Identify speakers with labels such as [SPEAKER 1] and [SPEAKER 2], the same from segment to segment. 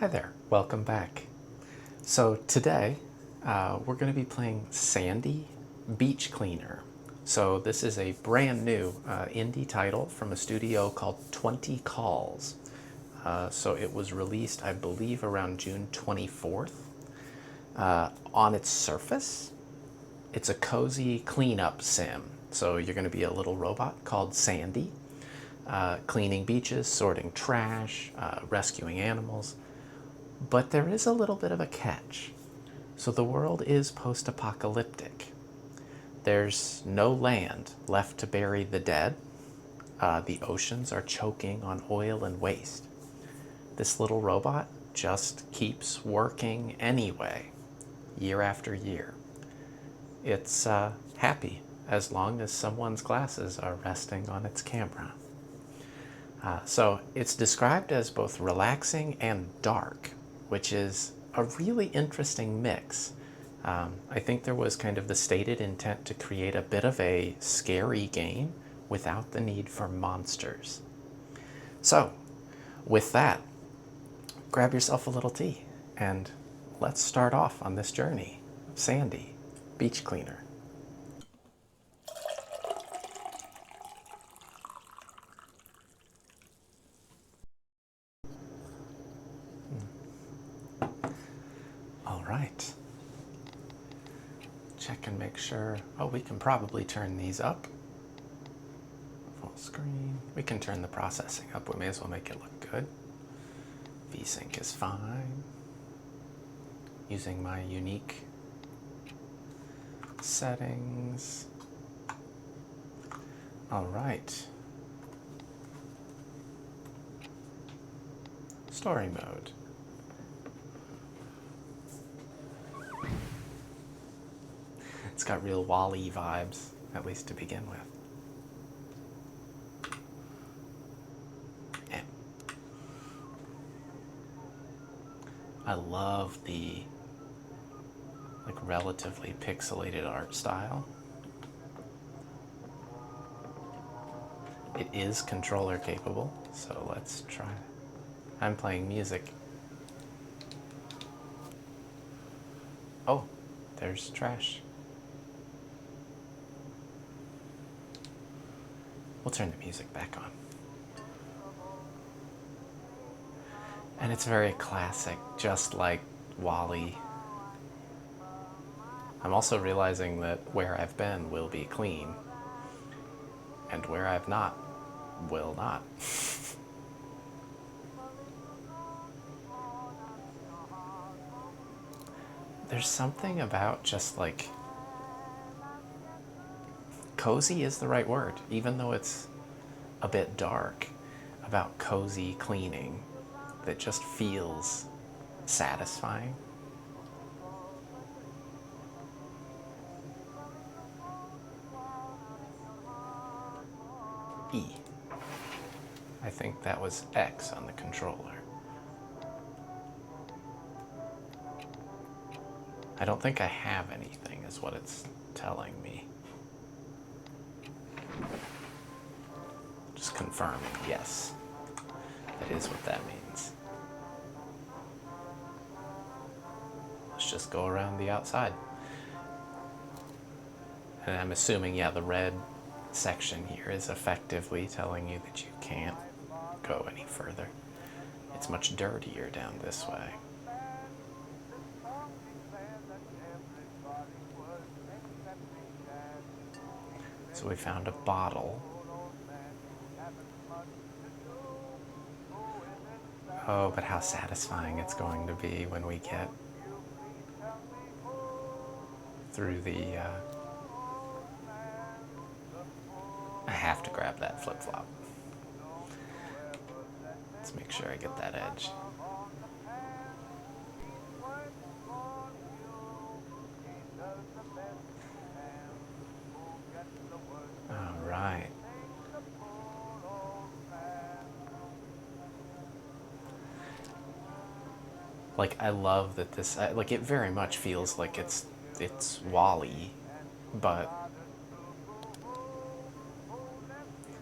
[SPEAKER 1] Hi there, welcome back. So today we're going to be playing Sandy Beach Cleaner. So this is a brand new indie title from a studio called 20 Calls. So it was released, I believe, around June 24th. On its surface, it's a cozy cleanup sim. So you're going to be a little robot called Sandy, cleaning beaches, sorting trash, rescuing animals. But there is a little bit of a catch. So the world is post-apocalyptic. There's no land left to bury the dead. The oceans are choking on oil and waste. This little robot just keeps working anyway, year after year. It's happy as long as someone's glasses are resting on its camera. So it's described as both relaxing and dark, which is a really interesting mix. I think there was kind of the stated intent to create a bit of a scary game without the need for monsters. So, with that, grab yourself a little tea and let's start off on this journey of Sandy, Beach Cleaner. All right. Check and make sure. Oh, we can probably turn these up. Full screen. We can turn the processing up. We may as well make it look good. VSync is fine. Using my unique settings. All right. Story mode. It's got real Wall-E vibes, at least to begin with. Yeah. I love the relatively pixelated art style. It is controller capable, so let's try. I'm playing music. Oh, there's trash. We'll turn the music back on. And it's very classic, just like Wall-E. I'm also realizing that where I've been will be clean, and where I've not will not. There's something about just like cozy is the right word, even though it's a bit dark, about cozy cleaning that just feels satisfying. E. I think that was X on the controller. I don't think I have anything, is what it's telling me. Just confirming, yes. That is what that means. Let's just go around the outside. And I'm assuming, yeah, the red section here is effectively telling you that you can't go any further. It's much dirtier down this way. So we found a bottle. Oh, but how satisfying it's going to be when we get through the... I have to grab that flip-flop. Let's make sure I get that edge. All right. Like, I love that this, like, it very much feels like it's Wall-E, but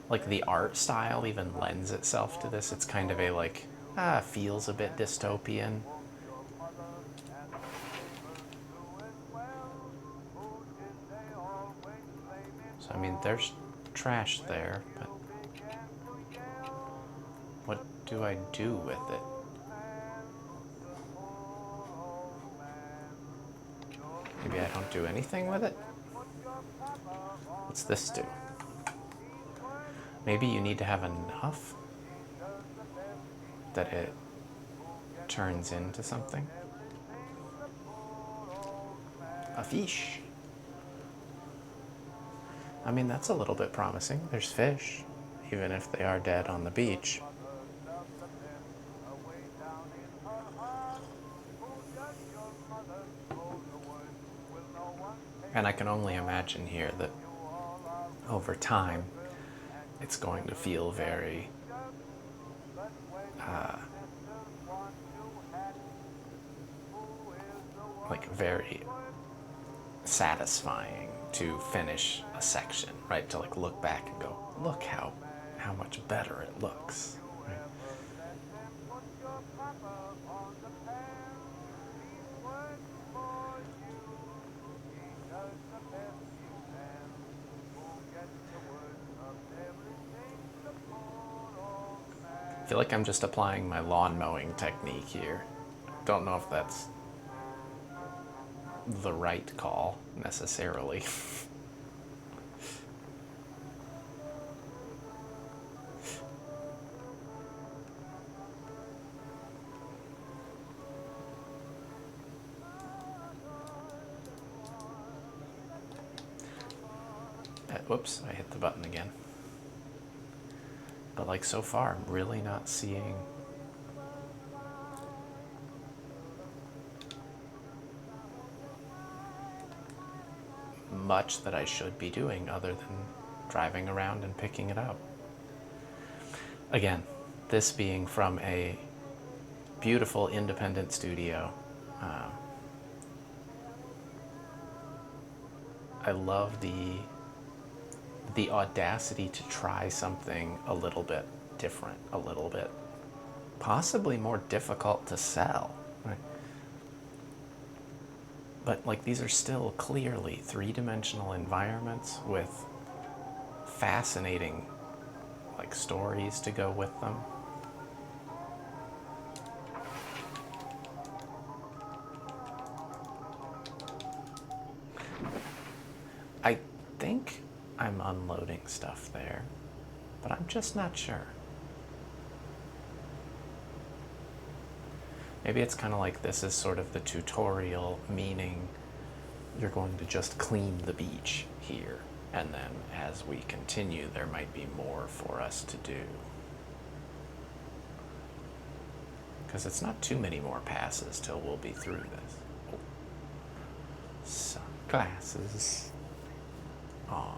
[SPEAKER 1] like the art style even lends itself to this. It's kind of a like Feels a bit dystopian. So, I mean, there's trash there, but what do I do with it? Maybe I don't do anything with it? What's this do? Maybe you need to have enough that it turns into something? A fish. I mean, that's a little bit promising. There's fish, even if they are dead on the beach. And I can only imagine here that over time, it's going to feel very very satisfying to finish a section, right? To like look back and go, look how much better it looks. Right? I feel like I'm just applying my lawn mowing technique here. Don't know if that's the right call necessarily. Whoops, I hit the button again. But like so far, I'm really not seeing much that I should be doing other than driving around and picking it up. Again, this being from a beautiful independent studio. I love the audacity to try something a little bit different, a little bit possibly more difficult to sell. Right? But like these are still clearly three-dimensional environments with fascinating like stories to go with them. I think I'm unloading stuff there, but I'm just not sure. Maybe it's kind of like this is sort of the tutorial, meaning you're going to just clean the beach here, and then as we continue, there might be more for us to do. Because it's not too many more passes till we'll be through this. Oh. Sunglasses. Aww.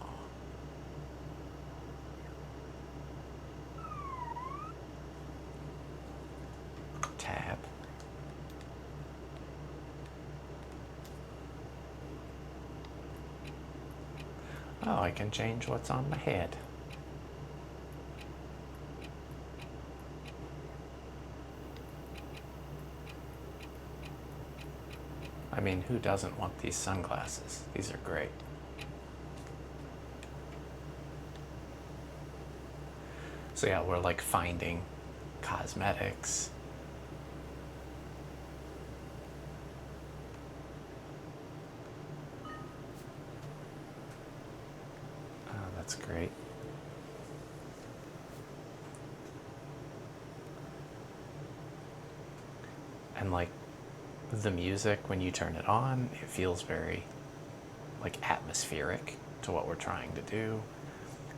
[SPEAKER 1] Tab. Oh, I can change what's on my head. I mean, who doesn't want these sunglasses? These are great. So yeah, we're like finding cosmetics. Oh, that's great. And like the music, when you turn it on, it feels very like atmospheric to what we're trying to do.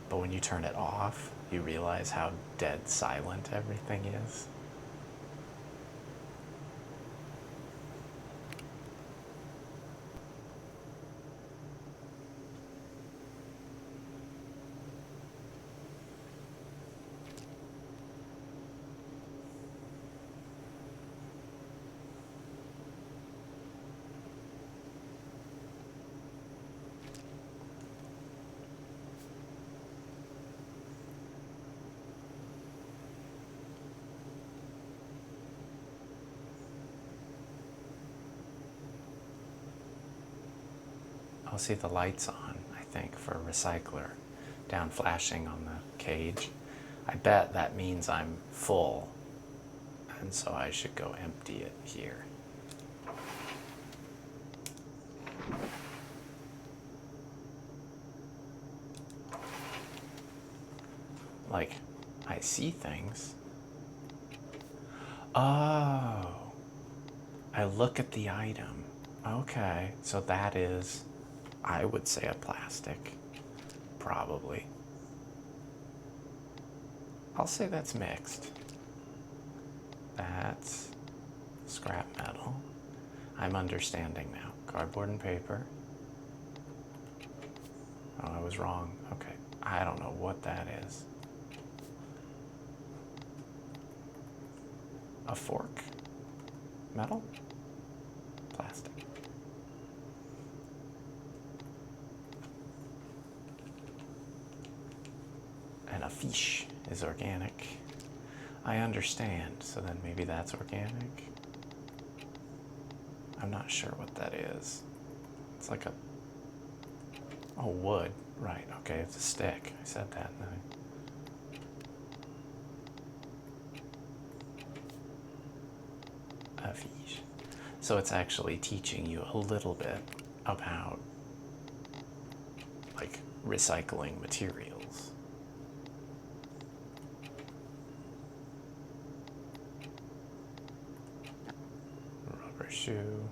[SPEAKER 1] But when you turn it off, you realize how dead silent everything is. I'll see the lights on, I think, for a recycler down flashing on the cage. I bet that means I'm full, and so I should go empty it here. Like, I see things. Oh, I look at the item. Okay, so that is, I would say, a plastic. Probably. I'll say that's mixed. That's scrap metal. I'm understanding now. Cardboard and paper. Oh, I was wrong. Okay. I don't know what that is. A fork? Metal? Plastic. And a fish is organic. I understand, so then maybe that's organic. I'm not sure what that is. It's like a... Oh, wood. Right, okay, it's a stick. I said that. A fish. So it's actually teaching you a little bit about, like, recycling materials. Rubber shoe.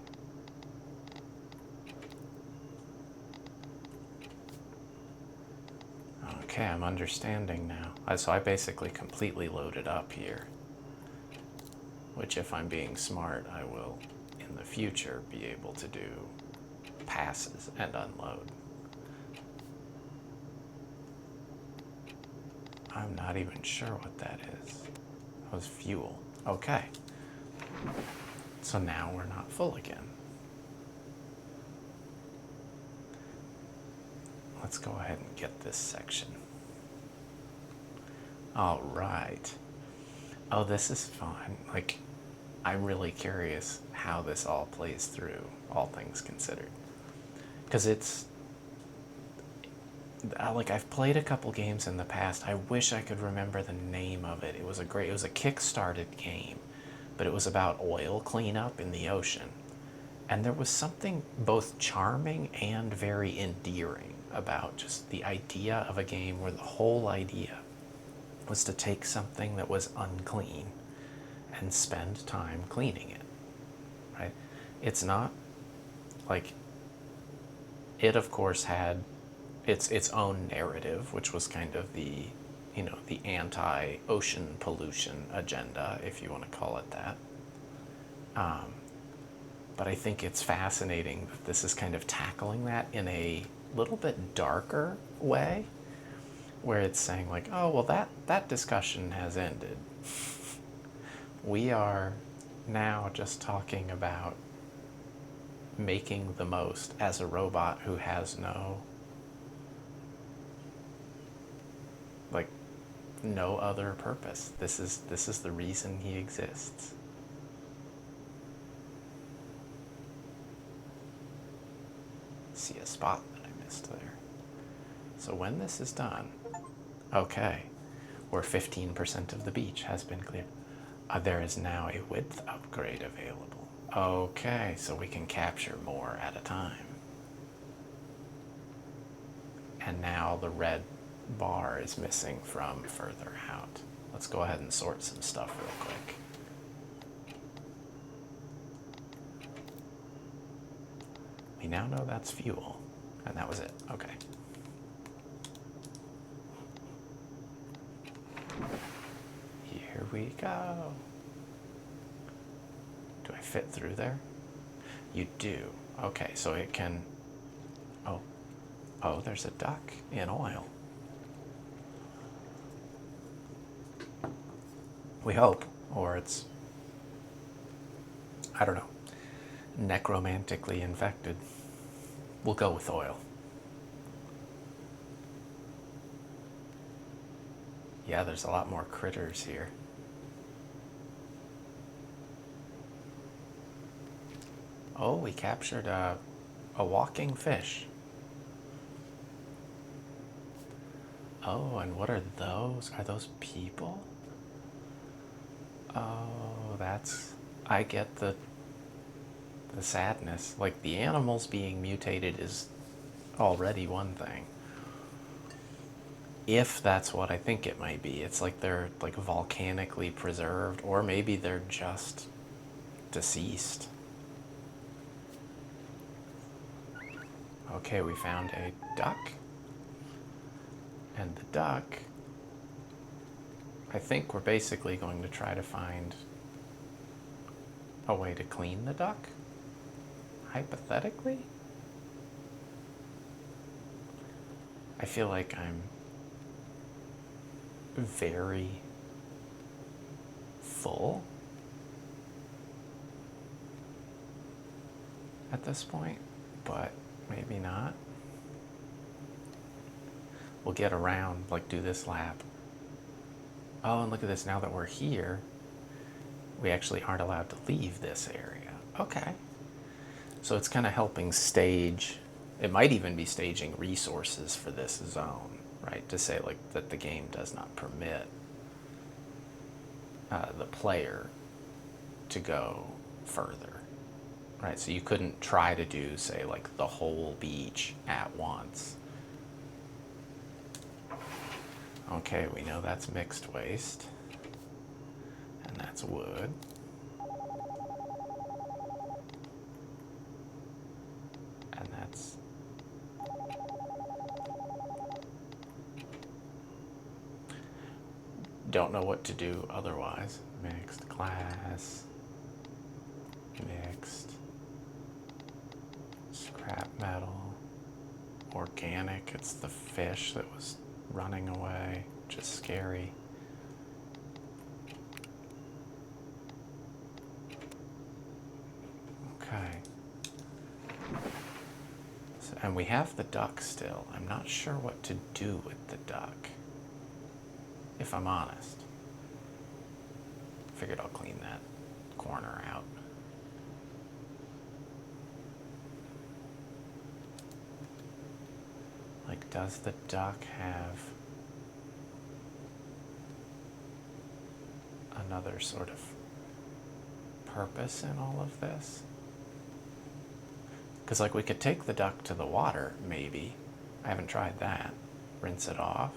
[SPEAKER 1] Okay, I'm understanding now. So I basically completely loaded up here, which, if I'm being smart, I will in the future be able to do passes and unload. I'm not even sure what that is. That was fuel. Okay. So now we're not full again. Let's go ahead and get this section. All right. Oh, this is fun. Like, I'm really curious how this all plays through, all things considered. Because it's, like, I've played a couple games in the past. I wish I could remember the name of it. It was a kick-started game, but it was about oil cleanup in the ocean. And there was something both charming and very endearing about just the idea of a game where the whole idea was to take something that was unclean and spend time cleaning it, right? It's not like, it of course had its own narrative, which was kind of the, the anti-ocean pollution agenda, if you want to call it that. But I think it's fascinating that this is kind of tackling that in a little bit darker way, where it's saying like, oh, well, that discussion has ended. We are now just talking about making the most as a robot who has no other purpose. This is the reason he exists. See a spot that I missed there. So when this is done, okay, where 15% of the beach has been cleared, there is now a width upgrade available. Okay, so we can capture more at a time. And now the red bar is missing from further out. Let's go ahead and sort some stuff real quick. We now know that's fuel, and that was it. Okay. Here we go. Do I fit through there? You do. Okay, so it can... Oh, there's a duck in oil. We hope. Or it's, I don't know, necromantically infected. We'll go with oil. Yeah, there's a lot more critters here. Oh, we captured a walking fish. Oh, and what are those? Are those people? Oh, that's... I get the sadness. Like, the animals being mutated is already one thing. If that's what I think it might be. It's like they're like volcanically preserved, or maybe they're just deceased. Okay, we found a duck. And the duck, I think we're basically going to try to find a way to clean the duck, hypothetically. I feel like I'm very full at this point, but maybe not. We'll get around, like do this lap. Oh, and look at this, now that we're here, we actually aren't allowed to leave this area. Okay. So it's kind of helping stage, it might even be staging resources for this zone, right? To say like that the game does not permit the player to go further, right? So you couldn't try to do, say, like the whole beach at once. Okay, we know that's mixed waste, and that's wood. And that's... Don't know what to do otherwise. Mixed glass, mixed scrap metal, organic, it's the fish that was running away, which is scary. Okay. So, and we have the duck still. I'm not sure what to do with the duck, if I'm honest. Figured I'll clean that corner out. Like, does the duck have another sort of purpose in all of this? Because, like, we could take the duck to the water, maybe. I haven't tried that. Rinse it off.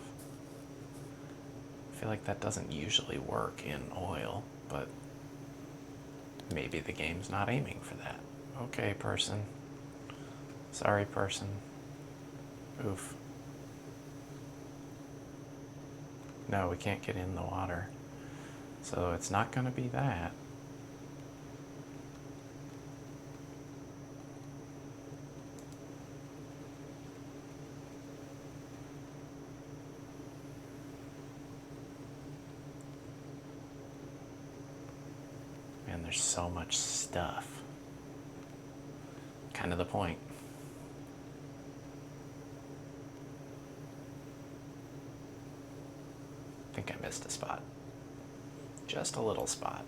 [SPEAKER 1] I feel like that doesn't usually work in oil, but maybe the game's not aiming for that. Okay, person. Sorry, person. Oof. No, we can't get in the water. So it's not going to be that. Man, there's so much stuff. Kind of the point. I think I missed a spot. Just a little spot.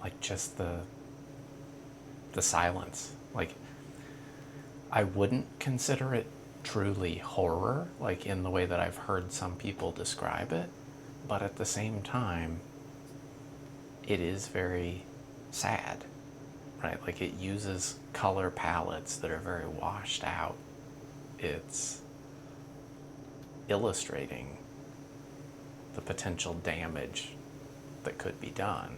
[SPEAKER 1] Like just the silence. Like, I wouldn't consider it truly horror, like in the way that I've heard some people describe it, but at the same time, it is very sad, right? Like, it uses color palettes that are very washed out. It's illustrating the potential damage that could be done.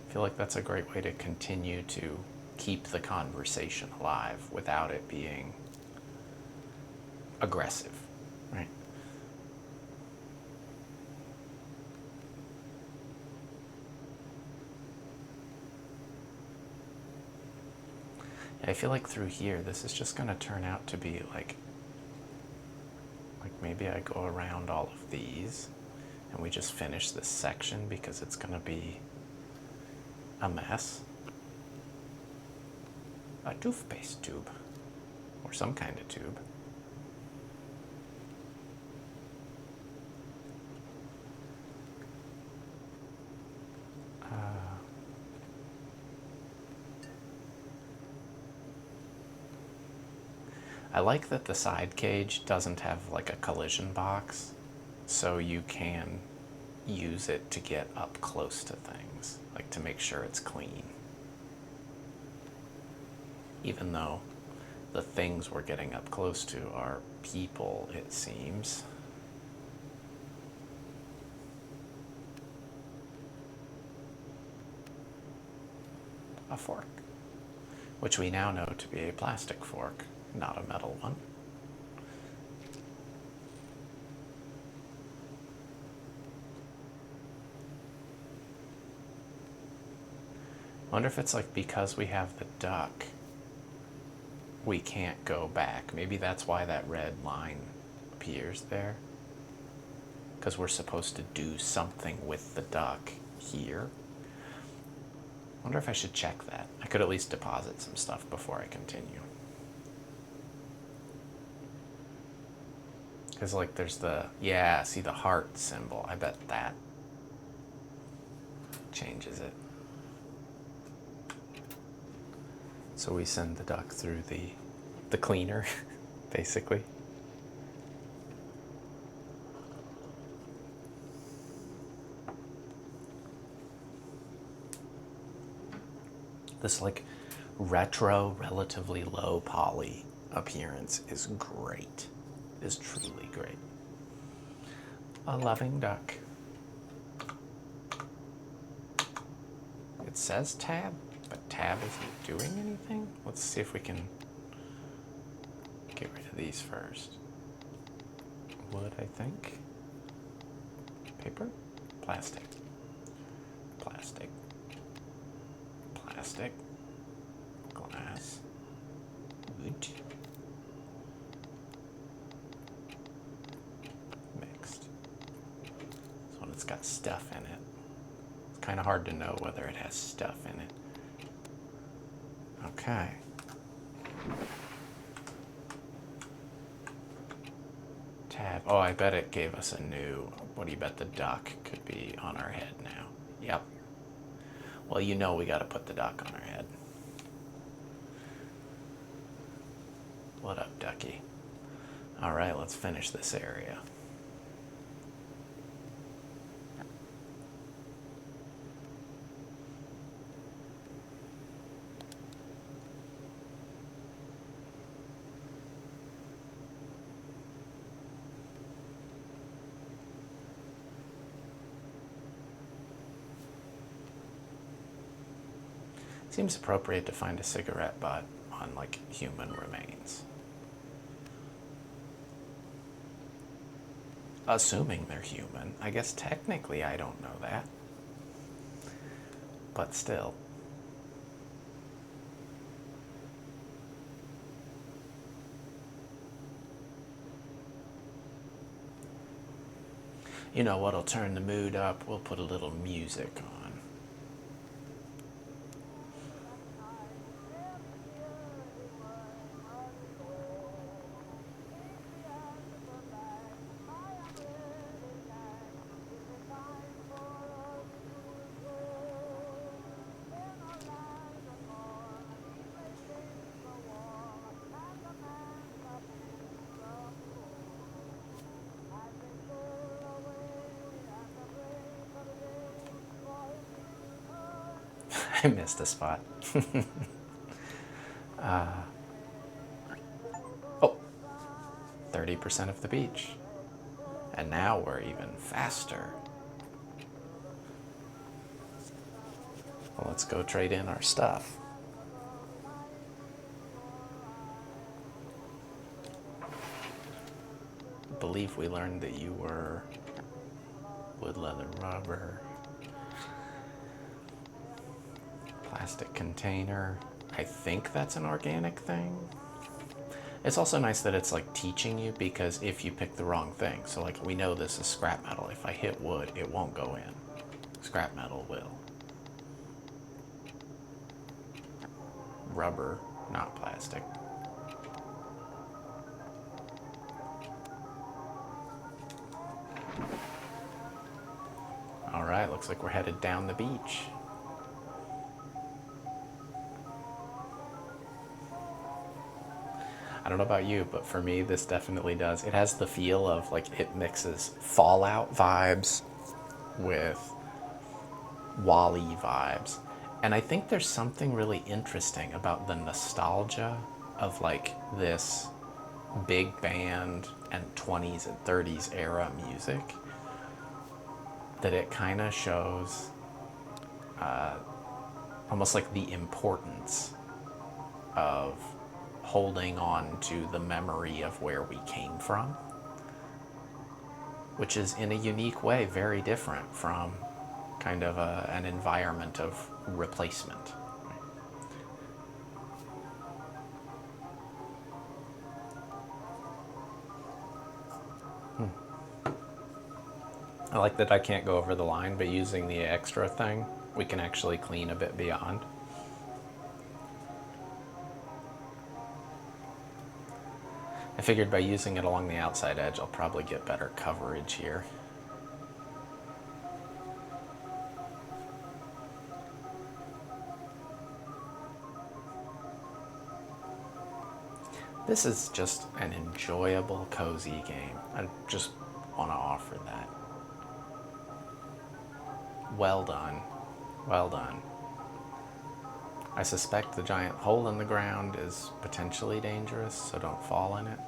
[SPEAKER 1] I feel like that's a great way to continue to keep the conversation alive without it being aggressive, right? I feel like through here, this is just going to turn out to be like maybe I go around all of these and we just finish this section because it's going to be a mess. A toothpaste tube, or some kind of tube. I like that the side cage doesn't have like a collision box, so you can use it to get up close to things, like to make sure it's clean. Even though the things we're getting up close to are people, it seems. A fork, which we now know to be a plastic fork, not a metal one. Wonder if it's like because we have the duck, we can't go back. Maybe that's why that red line appears there. Because we're supposed to do something with the duck here. Wonder if I should check that. I could at least deposit some stuff before I continue. Because like there's the, yeah, see the heart symbol. I bet that changes it. So we send the duck through the cleaner, basically. This like retro, relatively low poly appearance is great. Is truly great. A loving duck. It says tab, but tab isn't doing anything. Let's see if we can get rid of these first. Wood, I think. Paper? Plastic. Plastic. Plastic. Glass. Wood. Mixed. This one, it's got stuff in it. It's kind of hard to know whether it has stuff in it. Okay. Tab. Oh, I bet it gave us a new, what do you bet the duck could be on our head now? Yep. Well, you know we got to put the duck on our head. What up, ducky? All right, let's finish this area. Seems appropriate to find a cigarette butt on like human remains. Assuming they're human. I guess technically I don't know that. But still. You know what'll turn the mood up? We'll put a little music on. I missed a spot. Oh, 30% of the beach. And now we're even faster. Well, let's go trade in our stuff. I believe we learned that you were wood, leather, rubber, plastic container. I think that's an organic thing. It's also nice that it's like teaching you, because if you pick the wrong thing, so like we know this is scrap metal. If I hit wood, it won't go in. Scrap metal will. Rubber, not plastic. All right, looks like we're headed down the beach. I don't know about you, but for me, this definitely does. It has the feel of like it mixes Fallout vibes with Wall-E vibes. And I think there's something really interesting about the nostalgia of like this big band and 20s and 30s era music, that it kind of shows almost like the importance of holding on to the memory of where we came from, which is in a unique way very different from kind of an environment of replacement. I like that I can't go over the line, but using the extra thing, we can actually clean a bit beyond. I figured by using it along the outside edge, I'll probably get better coverage here. This is just an enjoyable, cozy game. I just want to offer that. Well done. Well done. I suspect the giant hole in the ground is potentially dangerous, so don't fall in it.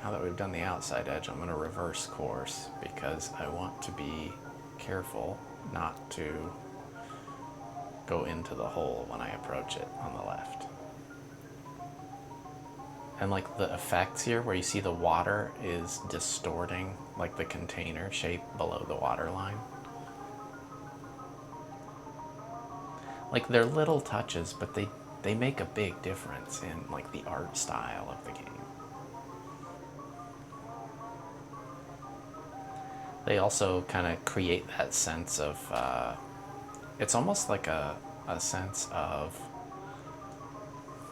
[SPEAKER 1] Now that we've done the outside edge, I'm going to reverse course because I want to be careful not to go into the hole when I approach it on the left. And like the effects here where you see the water is distorting like the container shape below the water line. Like they're little touches, but they make a big difference in like the art style of the game. They also kind of create that sense of, it's almost like a sense of,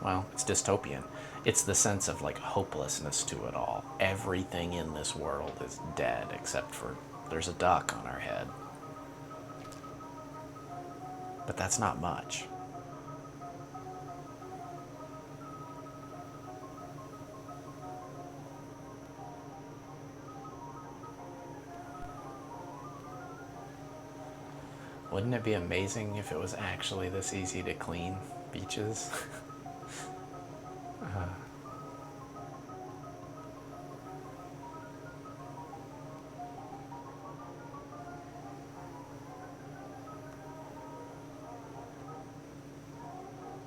[SPEAKER 1] well, it's dystopian. It's the sense of like hopelessness to it all. Everything in this world is dead except for there's a duck on our head. But that's not much. Wouldn't it be amazing if it was actually this easy to clean beaches?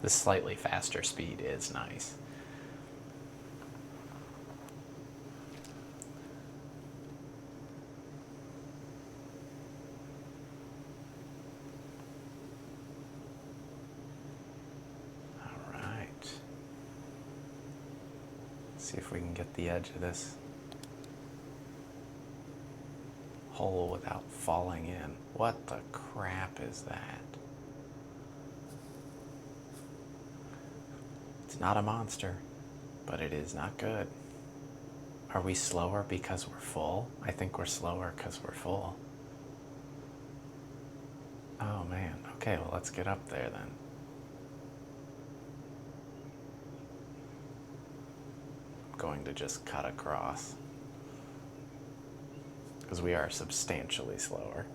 [SPEAKER 1] This slightly faster speed is nice. All right. See if we can get the edge of this hole without falling in. What the crap is that? It's not a monster, but it is not good. Are we slower because we're full? I think we're slower because we're full. Oh man, okay, well let's get up there then. I'm going to just cut across because we are substantially slower.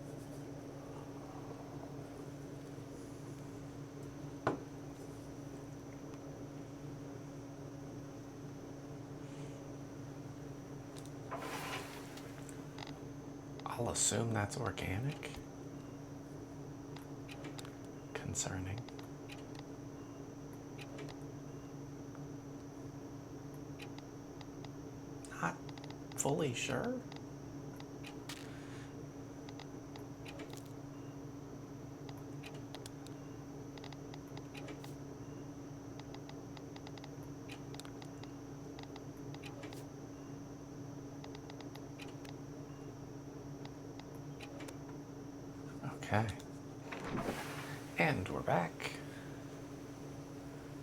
[SPEAKER 1] I'll assume that's organic. Concerning. Not fully sure. Okay. And we're back.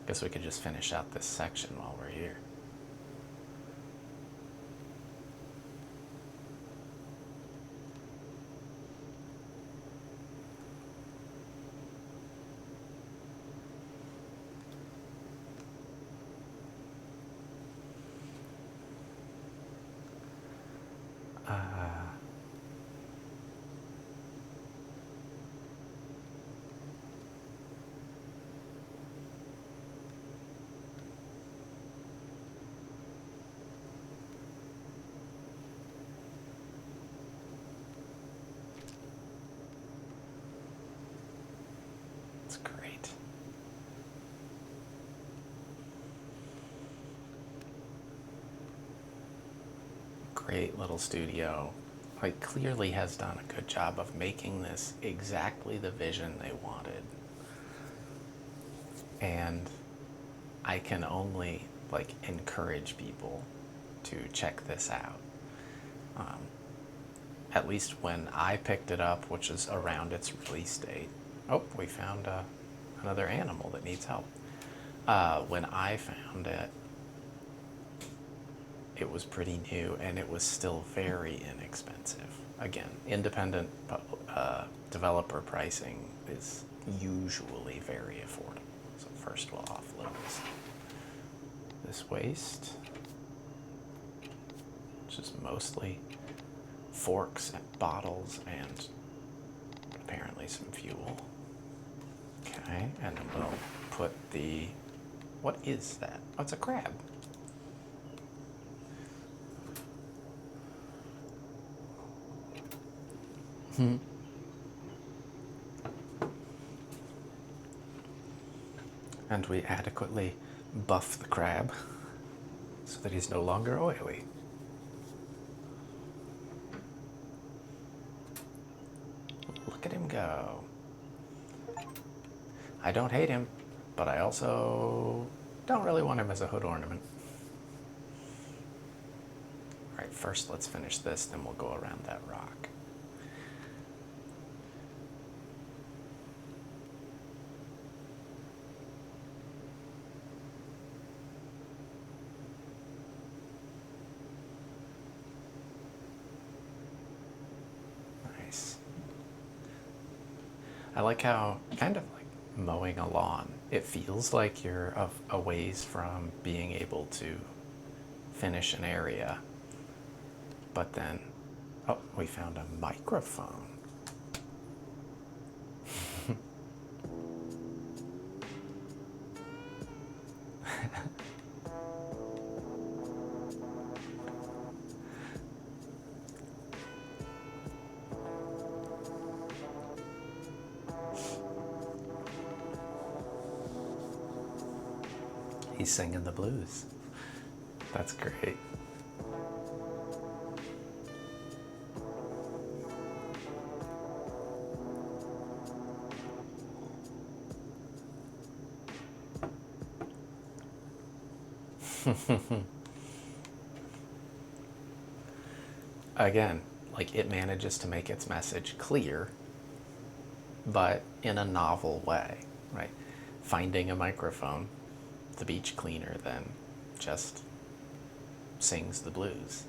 [SPEAKER 1] Guess we could just finish out this section while we're here. great little studio. Like, clearly has done a good job of making this exactly the vision they wanted. And I can only like encourage people to check this out. At least when I picked it up, which is around its release date. Oh, we found another animal that needs help. When I found it, it was pretty new and it was still very inexpensive. Again, independent developer pricing is usually very affordable. So first we'll offload this waste, which is mostly forks and bottles and apparently some fuel. Okay, and then we'll put the, what is that? Oh, it's a crab. And we adequately buff the crab so that he's no longer oily. Look at him go. I don't hate him, but I also don't really want him as a hood ornament. All right, first let's finish this, then we'll go around that rock. Nice. I like how, kind of like mowing a lawn, it feels like you're a ways from being able to finish an area. But then, oh, we found a microphone. He's singing the blues. That's great. Again, like, it manages to make its message clear, but in a novel way, right? Finding a microphone, the beach cleaner then just sings the blues.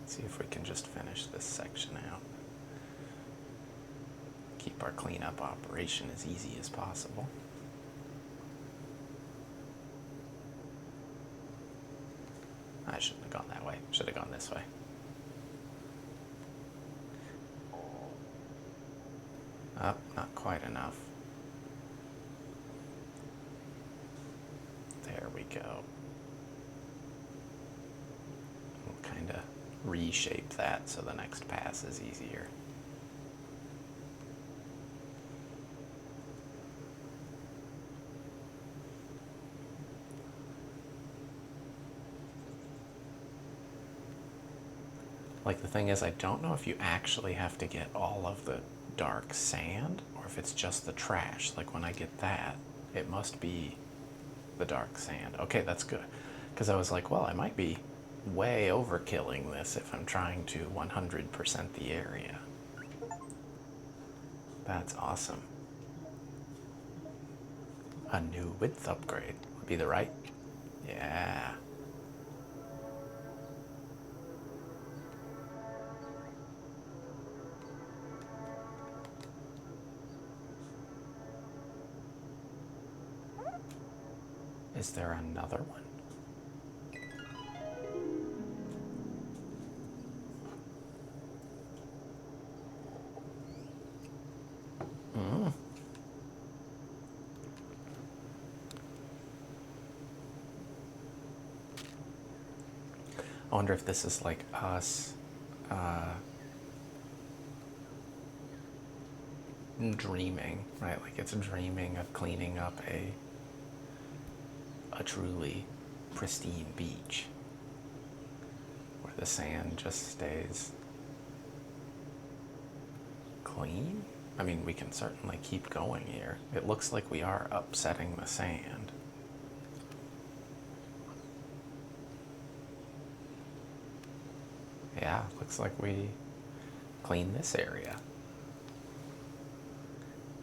[SPEAKER 1] See if we can just finish this section out. Keep our cleanup operation as easy as possible. I shouldn't have gone that way. Should have gone this way. Oh, not quite enough. There we go. We'll kind of reshape that so the next pass is easier. Like, the thing is, I don't know if you actually have to get all of the dark sand or if it's just the trash. Like, when I get that, it must be the dark sand. Okay, that's good. Because I was like, well, I might be way overkilling this if I'm trying to 100% the area. That's awesome. A new width upgrade would be the right. Yeah. Is there another one? Oh, wonder if this is like us dreaming, right? Like it's dreaming of cleaning up a truly pristine beach where the sand just stays clean. I mean, we can certainly keep going here. It looks like we are upsetting the sand. Yeah, looks like we cleaned this area.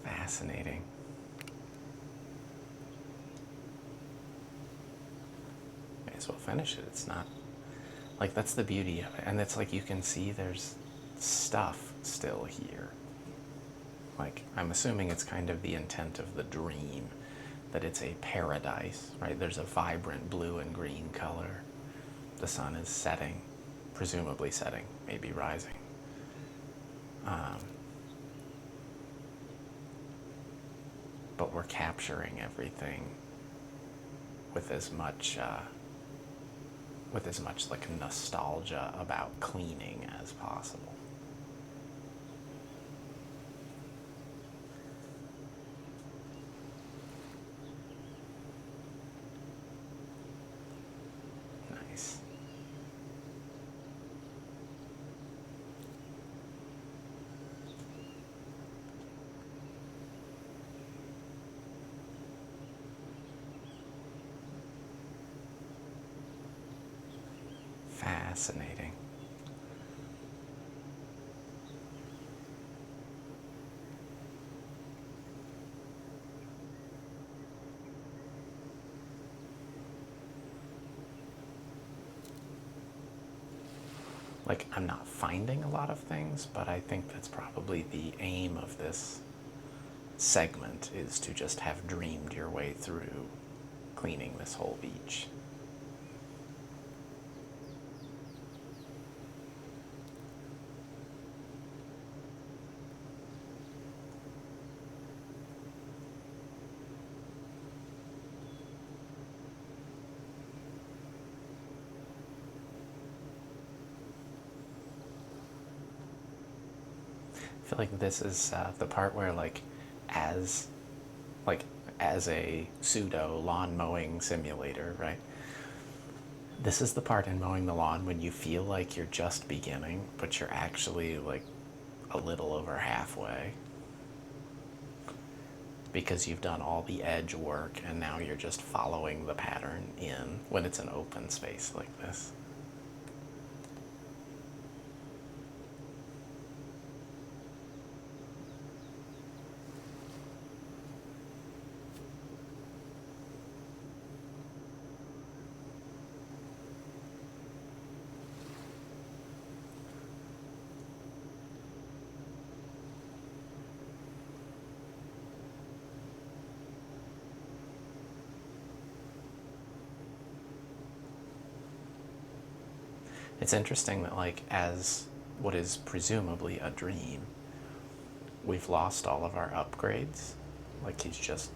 [SPEAKER 1] Fascinating. May as well finish it. It's not like, that's the beauty of it. And it's like you can see there's stuff still here. Like, I'm assuming it's kind of the intent of the dream that it's a paradise, right? There's a vibrant blue and green color. The sun is setting, presumably setting, maybe rising. But we're capturing everything with as much like nostalgia about cleaning as possible. Nice. Fascinating. Like, I'm not finding a lot of things, but I think that's probably the aim of this segment, is to just have dreamed your way through cleaning this whole beach. I feel like this is the part where, like, as like as a pseudo lawn mowing simulator, right? This is the part in mowing the lawn when you feel like you're just beginning, but you're actually like a little over halfway, because you've done all the edge work and now you're just following the pattern in, when it's an open space like this. It's interesting that, like, as what is presumably a dream, we've lost all of our upgrades. Like, he's just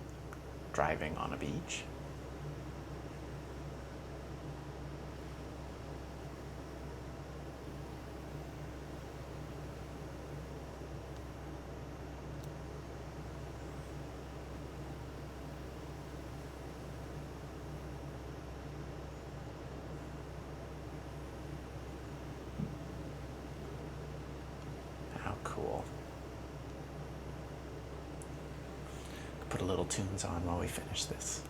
[SPEAKER 1] driving on a beach. How cool. Put a little tunes on while we finish this.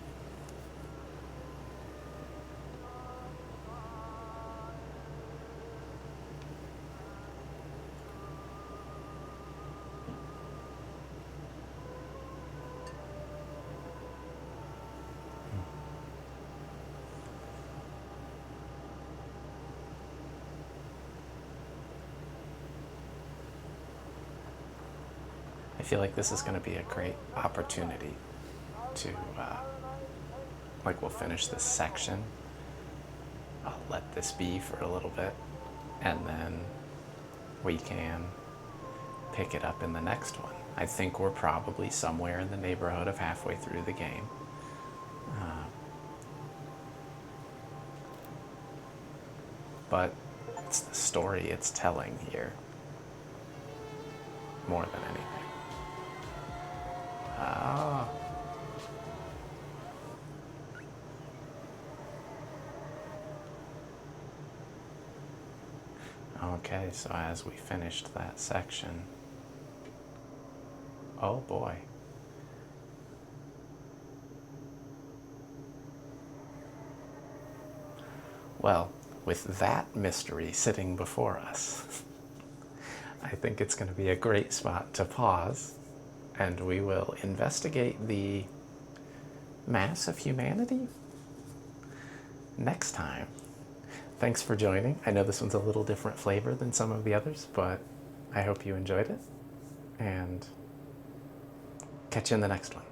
[SPEAKER 1] I feel like this is going to be a great opportunity to, like, we'll finish this section. I'll let this be for a little bit, and then we can pick it up in the next one. I think we're probably somewhere in the neighborhood of halfway through the game. but it's the story it's telling here more than anything. Ah. Okay, so as we finished that section, oh boy. Well, with that mystery sitting before us, I think it's going to be a great spot to pause, and we will investigate the mass of humanity next time. Thanks for joining. I know this one's a little different flavor than some of the others, but I hope you enjoyed it, and catch you in the next one.